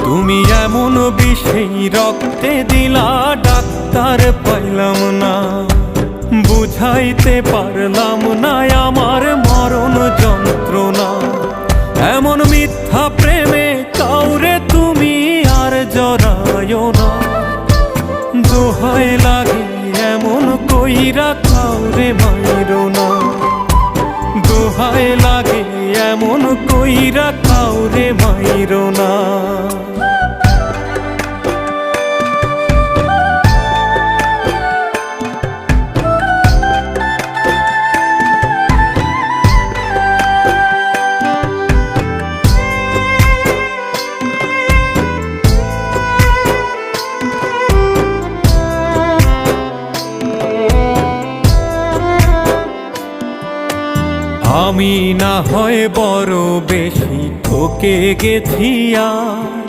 তুমি এমন বিষেই রক্তে দিলা, ডাক্তার পাইলাম না, বুঝাইতে পারলাম না আমার মরণ যন্ত্রণা। এমন মিথ্যা প্রেমে কাউরে তুমি আর জড়ায়ো না, দোহাই লাগে এমন কইরা কাউরে মাইরো না, দোহাই লাগে এমন কইরা কাউরে মাইরো না। আমি না হয় বড় বেশি ঠকে গেছি আর,